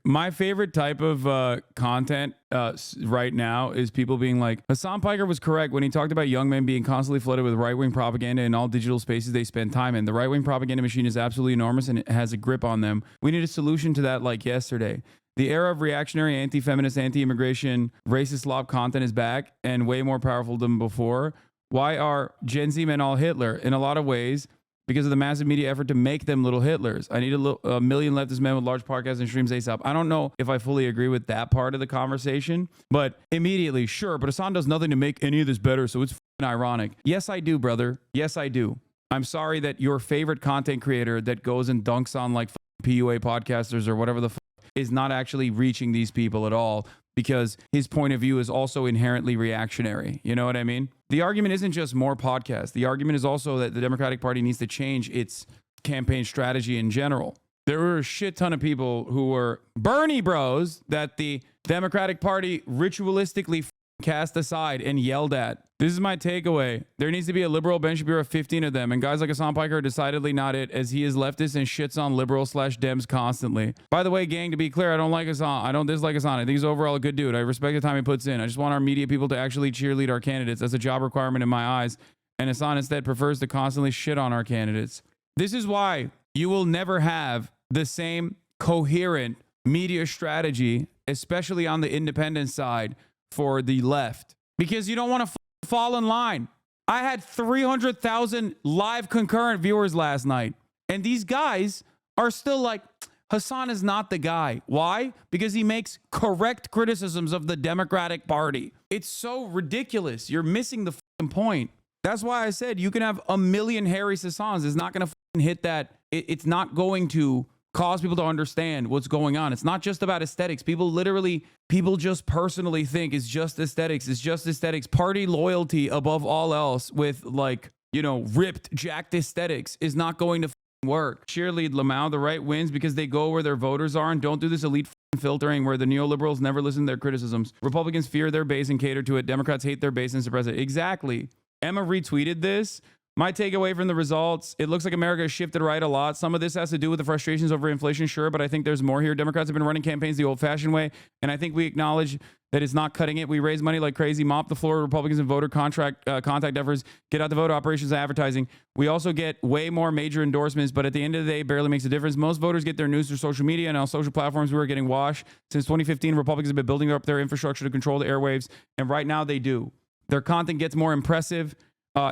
My favorite type of content right now is people being like, Hassan Piker was correct when he talked about young men being constantly flooded with right-wing propaganda in all digital spaces they spend time in. The right-wing propaganda machine is absolutely enormous and it has a grip on them. We need a solution to that like yesterday. The era of reactionary, anti-feminist, anti-immigration, racist lob content is back and way more powerful than before. Why are Gen Z men all Hitler? In a lot of ways, because of the massive media effort to make them little Hitlers. I need a million leftist men with large podcasts and streams ASAP. I don't know if I fully agree with that part of the conversation, but immediately, sure, but Hassan does nothing to make any of this better, so it's ironic. Yes, I do, brother. Yes, I do. I'm sorry that your favorite content creator that goes and dunks on like PUA podcasters or whatever the is not actually reaching these people at all, because his point of view is also inherently reactionary. You know what I mean? The argument isn't just more podcasts. The argument is also that the Democratic Party needs to change its campaign strategy in general. There were a shit ton of people who were Bernie bros that the Democratic Party ritualistically cast aside and yelled at. This is my takeaway. There needs to be a liberal Ben Shapiro of 15 of them, and guys like Hassan Piker are decidedly not it, as he is leftist and shits on liberal/Dems constantly. By the way, gang, to be clear, I don't like Hassan. I don't dislike Hassan. I think he's overall a good dude. I respect the time he puts in. I just want our media people to actually cheerlead our candidates. That's a job requirement in my eyes, and Hassan instead prefers to constantly shit on our candidates. This is why you will never have the same coherent media strategy, especially on the independent side, for the left, because you don't want to fall in line. I had 300,000 live concurrent viewers last night, and these guys are still like, Hassan is not the guy. Why? Because he makes correct criticisms of the Democratic Party. It's so ridiculous. You're missing the point. That's why I said you can have a million Harry Hassans. It's not going to hit that. It's not going to cause people to understand what's going on. It's not just about aesthetics. People just personally think it's just aesthetics. It's just aesthetics. Party loyalty above all else with like, you know, ripped, jacked aesthetics is not going to work. Cheerlead Lamau, the right wins because they go where their voters are and don't do this elite filtering where the neoliberals never listen to their criticisms. Republicans fear their base and cater to it. Democrats hate their base and suppress it. Exactly. Emma retweeted this. My takeaway from the results, it looks like America has shifted right a lot. Some of this has to do with the frustrations over inflation, sure, but I think there's more here. Democrats have been running campaigns the old-fashioned way, and I think we acknowledge that it's not cutting it. We raise money like crazy, mop the floor, Republicans and voter contact efforts, get out the vote, operations, advertising. We also get way more major endorsements, but at the end of the day, it barely makes a difference. Most voters get their news through social media, and on social platforms, we were getting washed. Since 2015, Republicans have been building up their infrastructure to control the airwaves, and right now they do. Their content gets more impressive.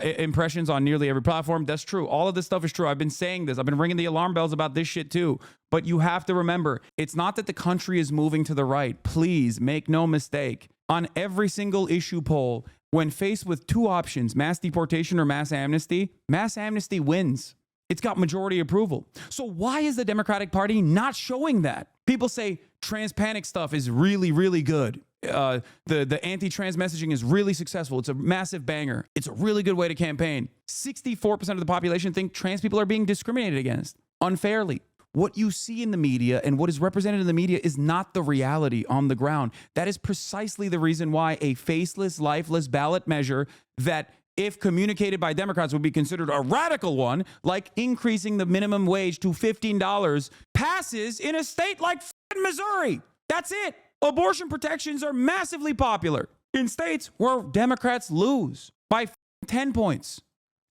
Impressions on nearly every platform. That's true. All of this stuff is true. I've been saying this. I've been ringing the alarm bells about this shit too. But you have to remember, it's not that the country is moving to the right. Please make no mistake. On every single issue poll, when faced with two options, mass deportation or mass amnesty wins. It's got majority approval. So why is the Democratic Party not showing that? People say trans panic stuff is really, really good. The anti-trans messaging is really successful. It's a massive banger. It's a really good way to campaign. 64% of the population think trans people are being discriminated against unfairly. What you see in the media and what is represented in the media is not the reality on the ground. That is precisely the reason why a faceless, lifeless ballot measure that, if communicated by Democrats, would be considered a radical one, like increasing the minimum wage to $15, passes in a state like Missouri. That's it. Abortion protections are massively popular in states where Democrats lose by 10 points.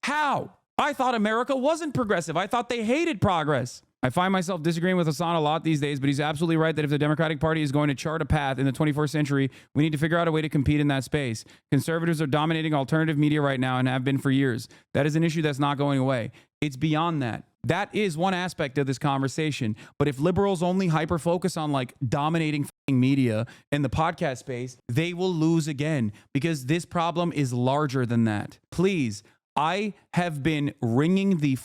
How? I thought America wasn't progressive. I thought they hated progress. I find myself disagreeing with Hassan a lot these days, but he's absolutely right that if the Democratic Party is going to chart a path in the 21st century, we need to figure out a way to compete in that space. Conservatives are dominating alternative media right now and have been for years. That is an issue that's not going away. It's beyond that. That is one aspect of this conversation. But if liberals only hyper-focus on like dominating media in the podcast space, they will lose again because this problem is larger than that. Please, I have been ringing the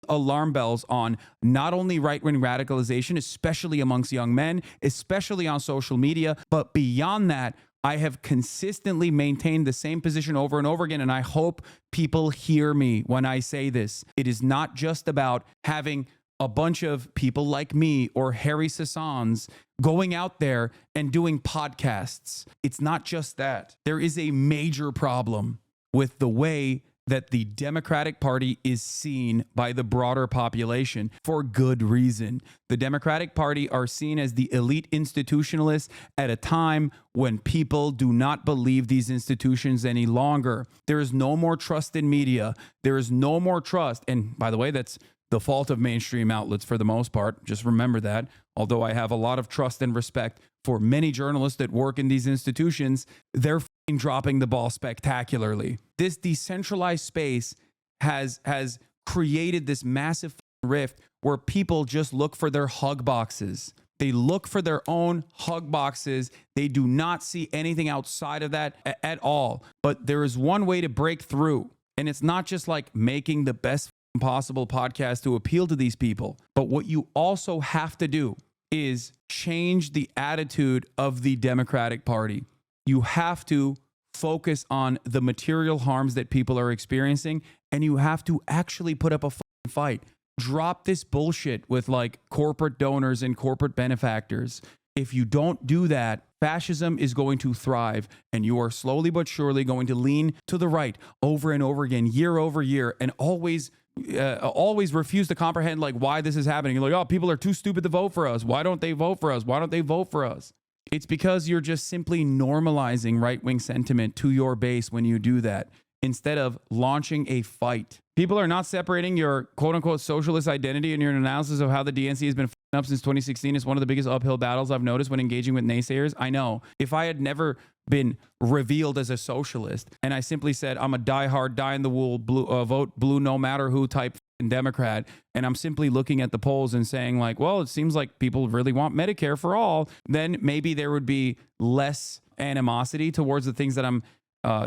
alarm bells on not only right-wing radicalization, especially amongst young men, especially on social media, but beyond that, I have consistently maintained the same position over and over again, and I hope people hear me when I say this. It is not just about having a bunch of people like me or Harry Hassans going out there and doing podcasts. It's not just that. There is a major problem with the way that the Democratic Party is seen by the broader population for good reason. The Democratic Party are seen as the elite institutionalists at a time when people do not believe these institutions any longer. There is no more trust in media. There is no more trust. And by the way, that's the fault of mainstream outlets for the most part. Just remember that. Although I have a lot of trust and respect for many journalists that work in these institutions, they're dropping the ball spectacularly. This decentralized space has created this massive rift where people just look for their hug boxes. They look for their own hug boxes. They do not see anything outside of that at all. But there is one way to break through. And it's not just like making the best possible podcast to appeal to these people. But what you also have to do is change the attitude of the Democratic Party. You have to focus on the material harms that people are experiencing, and you have to actually put up a fight. Drop this bullshit with like corporate donors and corporate benefactors. If you don't do that, fascism is going to thrive, and you are slowly but surely going to lean to the right over and over again, year over year, and always refuse to comprehend like why this is happening. You're like, oh, people are too stupid to vote for us. Why don't they vote for us? Why don't they vote for us? It's because you're just simply normalizing right-wing sentiment to your base when you do that, instead of launching a fight. People are not separating your quote-unquote socialist identity and your analysis of how the DNC has been up since 2016. It's one of the biggest uphill battles I've noticed when engaging with naysayers. I know. If I had never been revealed as a socialist and I simply said I'm a diehard, die-in-the-wool, vote blue no matter who type Democrat, and I'm simply looking at the polls and saying like, well, it seems like people really want Medicare for all, then maybe there would be less animosity towards the things that I'm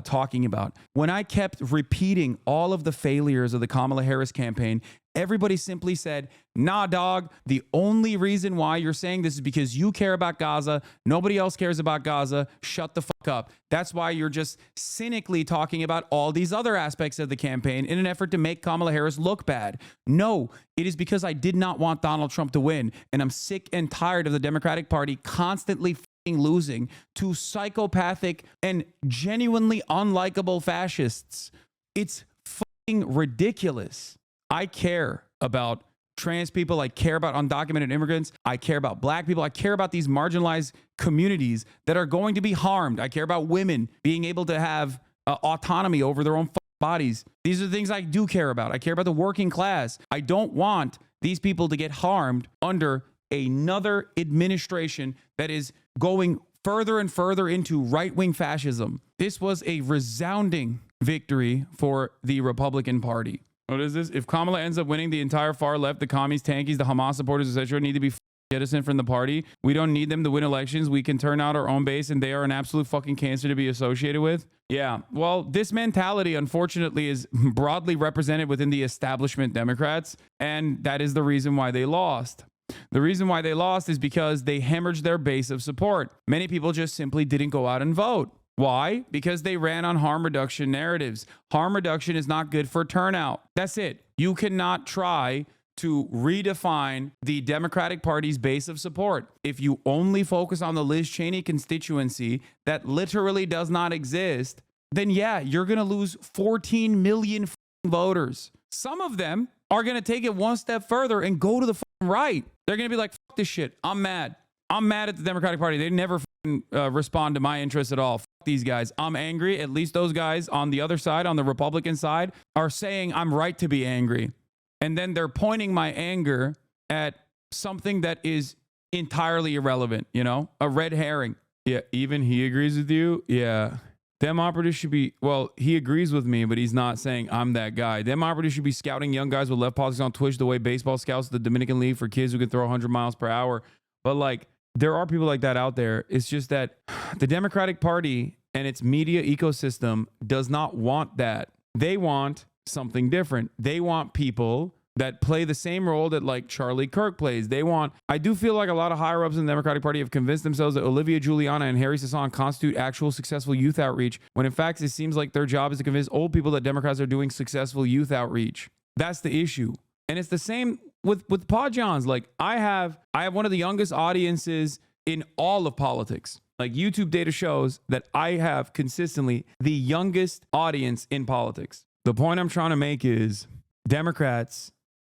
talking about. When I kept repeating all of the failures of the Kamala Harris campaign, everybody simply said, nah, dog, the only reason why you're saying this is because you care about Gaza. Nobody else cares about Gaza. Shut the fuck up. That's why you're just cynically talking about all these other aspects of the campaign in an effort to make Kamala Harris look bad. No, it is because I did not want Donald Trump to win. And I'm sick and tired of the Democratic Party constantly losing to psychopathic and genuinely unlikable fascists. It's fucking ridiculous. I care about trans people. I care about undocumented immigrants. I care about black people. I care about these marginalized communities that are going to be harmed. I care about women being able to have autonomy over their own bodies. These are the things I do care about. I care about the working class. I don't want these people to get harmed under another administration that is going further and further into right-wing fascism. This was a resounding victory for the Republican Party. What is this? If Kamala ends up winning, the entire far left, the commies, tankies, the Hamas supporters, etc., need to be jettisoned from the party. We don't need them to win elections. We can turn out our own base, and they are an absolute fucking cancer to be associated with. Yeah, well, this mentality, unfortunately, is broadly represented within the establishment Democrats, and that is the reason why they lost. The reason why they lost is because they hemorrhaged their base of support. Many people just simply didn't go out and vote. Why? Because they ran on harm reduction narratives. Harm reduction is not good for turnout. That's it. You cannot try to redefine the Democratic Party's base of support. If you only focus on the Liz Cheney constituency that literally does not exist, then yeah, you're going to lose 14 million voters. Some of them are going to take it one step further and go to the right. They're going to be like, fuck this shit. I'm mad. I'm mad at the Democratic Party. They never respond to my interests at all. Fuck these guys. I'm angry. At least those guys on the other side, on the Republican side, are saying I'm right to be angry. And then they're pointing my anger at something that is entirely irrelevant, you know, a red herring. Yeah, even he agrees with you. Yeah. Dem operatives should be, well, he agrees with me, but he's not saying I'm that guy. Dem operatives should be scouting young guys with left politics on Twitch the way baseball scouts the Dominican League for kids who can throw 100 miles per hour. But like, there are people like that out there. It's just that the Democratic Party and its media ecosystem does not want that. They want something different. They want people that play the same role that like Charlie Kirk plays. I do feel like a lot of higher ups in the Democratic Party have convinced themselves that Olivia Giuliana and Harry Sasson constitute actual successful youth outreach, when in fact it seems like their job is to convince old people that Democrats are doing successful youth outreach. That's the issue. And it's the same with Podjons. Like I have one of the youngest audiences in all of politics. Like YouTube data shows that I have consistently the youngest audience in politics. The point I'm trying to make is Democrats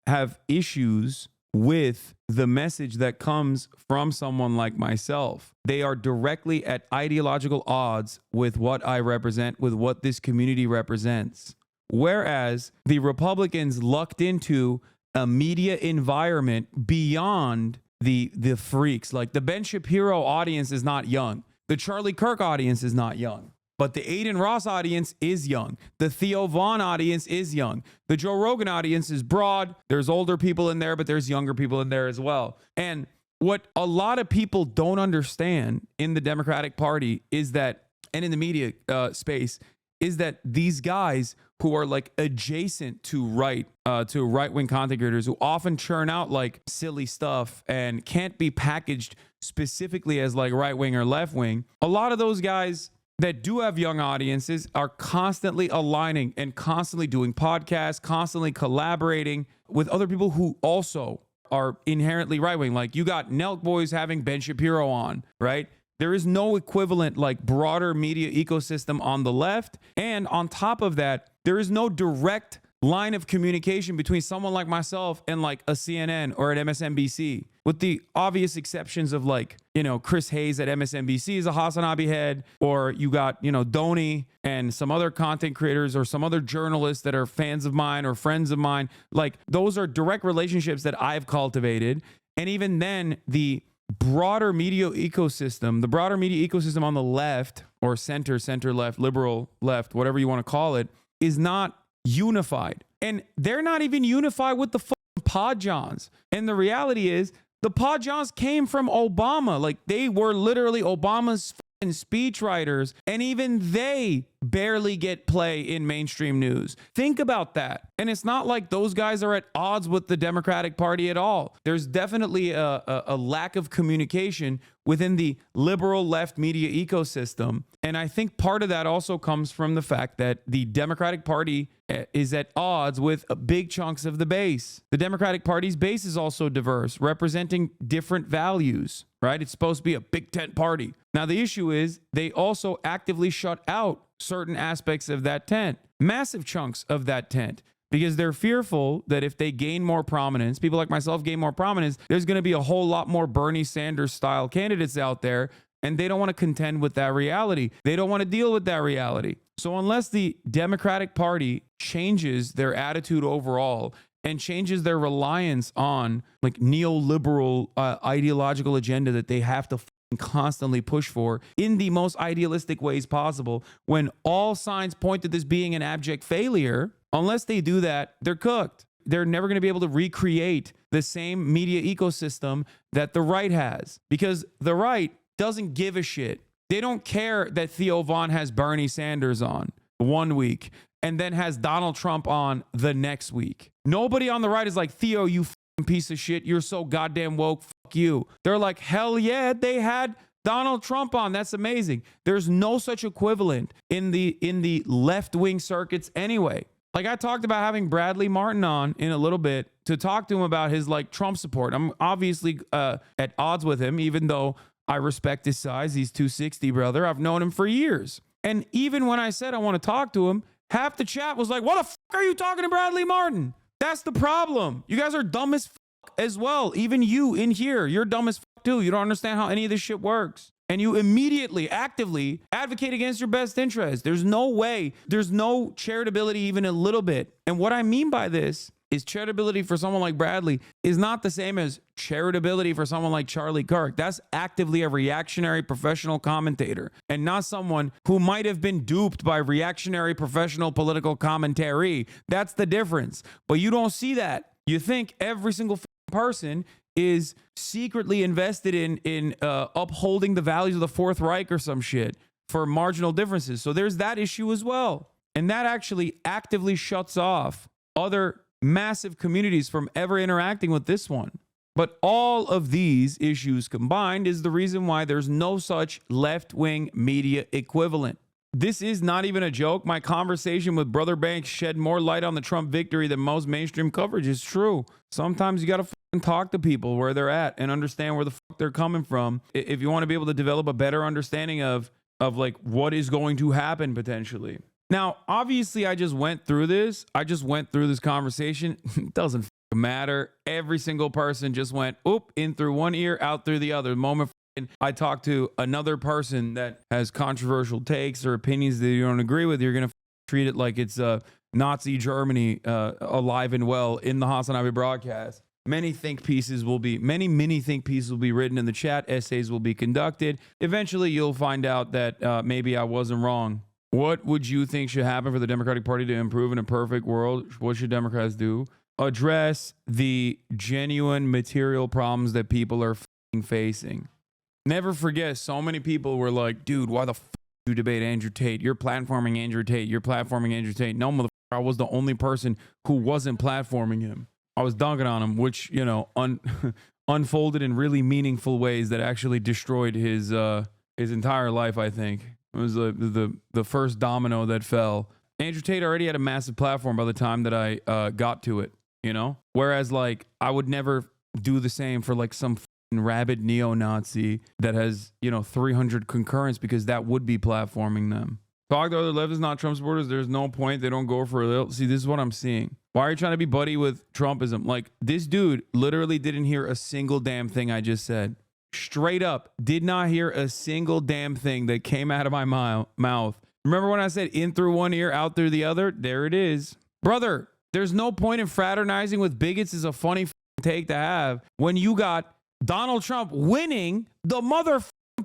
have issues with the message that comes from someone like myself. They are directly at ideological odds with what I represent, with what this community represents. Whereas the Republicans lucked into a media environment beyond the freaks. Like the Ben Shapiro audience is not young. The Charlie Kirk audience is not young. But the Adin Ross audience is young. The Theo Vaughn audience is young. The Joe Rogan audience is broad. There's older people in there, but there's younger people in there as well. And what a lot of people don't understand in the Democratic Party is that, and in the media space, is that these guys who are like adjacent to right-wing content creators who often churn out like silly stuff and can't be packaged specifically as like right-wing or left-wing, a lot of those guys that do have young audiences are constantly aligning and constantly doing podcasts, constantly collaborating with other people who also are inherently right-wing. Like you got Nelk Boys having Ben Shapiro on, right? There is no equivalent like broader media ecosystem on the left. And on top of that, there is no direct line of communication between someone like myself and like a CNN or an MSNBC, with the obvious exceptions of like, you know, Chris Hayes at MSNBC is a HasanAbi head, or you got, you know, Donnie and some other content creators or some other journalists that are fans of mine or friends of mine. Like those are direct relationships that I've cultivated. And even then, the broader media ecosystem on the left or center left, liberal left, whatever you want to call it, is not unified. And they're not even unified with the fucking Pod Johns. And the reality is the Pod Johns came from Obama. Like they were literally Obama's fucking speechwriters. And even they barely get play in mainstream news. Think about that. And it's not like those guys are at odds with the Democratic Party at all. There's definitely a lack of communication within the liberal left media ecosystem. And I think part of that also comes from the fact that the Democratic Party is at odds with big chunks of the base. The Democratic Party's base is also diverse, representing different values, right? It's supposed to be a big tent party. Now, the issue is they also actively shut out certain aspects of that tent, massive chunks of that tent, because they're fearful that if they gain more prominence, people like myself gain more prominence, there's going to be a whole lot more Bernie Sanders style candidates out there, and they don't want to contend with that reality. They don't want to deal with that reality. So unless the Democratic Party changes their attitude overall and changes their reliance on like neoliberal ideological agenda that they have to constantly push for in the most idealistic ways possible, when all signs point to this being an abject failure, unless they do that, they're cooked. They're never going to be able to recreate the same media ecosystem that the right has, because the right doesn't give a shit. They don't care that Theo Vaughn has Bernie Sanders on one week and then has Donald Trump on the next week. Nobody on the right is like, Theo, you piece of shit, you're so goddamn woke, fuck you. They're like, hell yeah, they had Donald Trump on. That's amazing. There's no such equivalent in the left-wing circuits anyway. Like I talked about having Bradley Martin on in a little bit to talk to him about his like Trump support. I'm obviously at odds with him, even though I respect his size. He's 260, brother. I've known him for years. And even when I said I want to talk to him, half the chat was like, what the fuck are you talking to Bradley Martin? That's the problem. You guys are dumb as fuck as well. Even you in here, you're dumb as fuck too. You don't understand how any of this shit works. And you immediately, actively advocate against your best interest. There's no way. There's no charitability even a little bit. And what I mean by this is charitability for someone like Bradley is not the same as charitability for someone like Charlie Kirk. That's actively a reactionary professional commentator and not someone who might have been duped by reactionary professional political commentary. That's the difference. But you don't see that. You think every single person is secretly invested in upholding the values of the Fourth Reich or some shit for marginal differences. So there's that issue as well. And that actually actively shuts off other massive communities from ever interacting with this one. But all of these issues combined is the reason why there's no such left-wing media equivalent. This is not even a joke. My conversation with Brother Banks shed more light on the Trump victory than most mainstream coverage. It's true. Sometimes you got to talk to people where they're at and understand where the fuck they're coming from if you want to be able to develop a better understanding of like what is going to happen potentially. Now, obviously, I just went through this. I just went through this conversation. It doesn't matter. Every single person just went, oop, in through one ear, out through the other. The moment I talk to another person that has controversial takes or opinions that you don't agree with, you're going to treat it like it's Nazi Germany alive and well in the HasanAbi broadcast. Many think pieces will be, many think pieces will be written in the chat. Essays will be conducted. Eventually, you'll find out that maybe I wasn't wrong. What would you think should happen for the Democratic Party to improve in a perfect world? What should Democrats do? Address the genuine material problems that people are facing. Never forget, so many people were like, dude, why the you debate Andrew Tate? You're platforming Andrew Tate. You're platforming Andrew Tate. No, motherfucker, I was the only person who wasn't platforming him. I was dunking on him, which, you know, unfolded in really meaningful ways that actually destroyed his entire life, I think. It was the first domino that fell. Andrew Tate already had a massive platform by the time that I got to it, you know? Whereas, like, I would never do the same for, like, some rabid neo-Nazi that has, you know, 300 concurrents, because that would be platforming them. Talk to other leftists, not Trump supporters. There's no point. They don't go for a little. See, this is what I'm seeing. Why are you trying to be buddy with Trumpism? Like, this dude literally didn't hear a single damn thing I just said. Straight up, did not hear a single damn thing that came out of my mouth. Remember when I said in through one ear, out through the other? There it is. Brother, there's no point in fraternizing with bigots is a funny take to have when you got Donald Trump winning the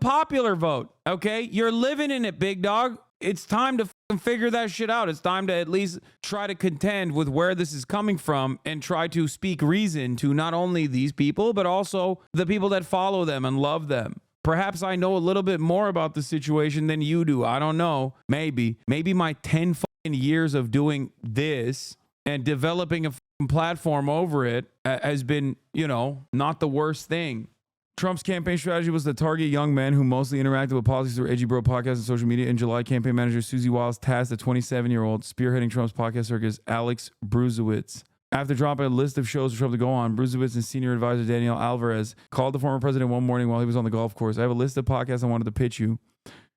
popular vote. Okay? You're living in it, big dog. It's time to figure that shit out. It's time to at least try to contend with where this is coming from and try to speak reason to not only these people, but also the people that follow them and love them. Perhaps I know a little bit more about the situation than you do. I don't know. Maybe my 10 years of doing this and developing a platform over it has been, you know, not the worst thing. Trump's campaign strategy was to target young men who mostly interacted with politics through Edgy Bro podcasts and social media. In July, campaign manager Susie Wiles tasked the 27-year-old spearheading Trump's podcast circus, Alex Bruzewitz. After dropping a list of shows for Trump to go on, Bruzewitz and senior advisor Daniel Alvarez called the former president one morning while he was on the golf course. I have a list of podcasts I wanted to pitch you.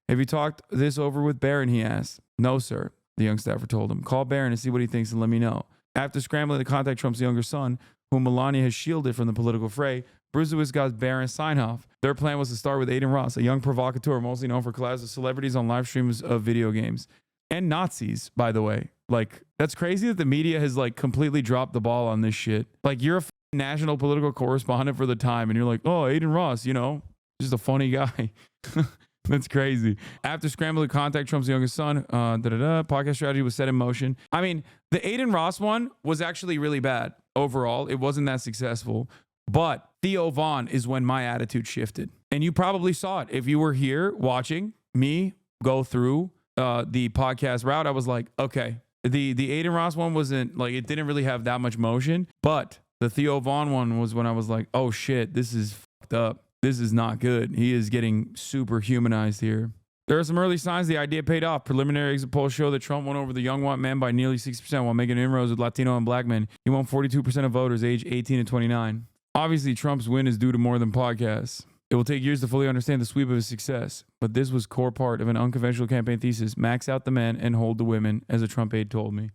Have you talked this over with Barron, he asked. No, sir, the young staffer told him. Call Barron and see what he thinks and let me know. After scrambling to contact Trump's younger son, whom Melania has shielded from the political fray, Bruzewitz got Barron's sign-off. Their plan was to start with Adin Ross, a young provocateur mostly known for collabs with celebrities on live streams of video games. And Nazis, by the way. Like, that's crazy that the media has, like, completely dropped the ball on this shit. Like, you're a national political correspondent for the time, and you're like, oh, Adin Ross, you know, just a funny guy. That's crazy. After scrambling to contact Trump's youngest son, podcast strategy was set in motion. I mean, the Adin Ross one was actually really bad overall. It wasn't that successful. But Theo Vaughn is when my attitude shifted. And you probably saw it. If you were here watching me go through the podcast route, I was like, okay, the Adin Ross one wasn't, like, it didn't really have that much motion. But the Theo Vaughn one was when I was like, oh shit, this is fucked up. This is not good. He is getting super humanized here. There are some early signs the idea paid off. Preliminary exit polls show that Trump won over the young white man by nearly 60% while making inroads with Latino and black men. He won 42% of voters aged 18 to 29. Obviously, Trump's win is due to more than podcasts. It will take years to fully understand the sweep of his success, but this was core part of an unconventional campaign thesis: max out the men and hold the women, as a Trump aide told me.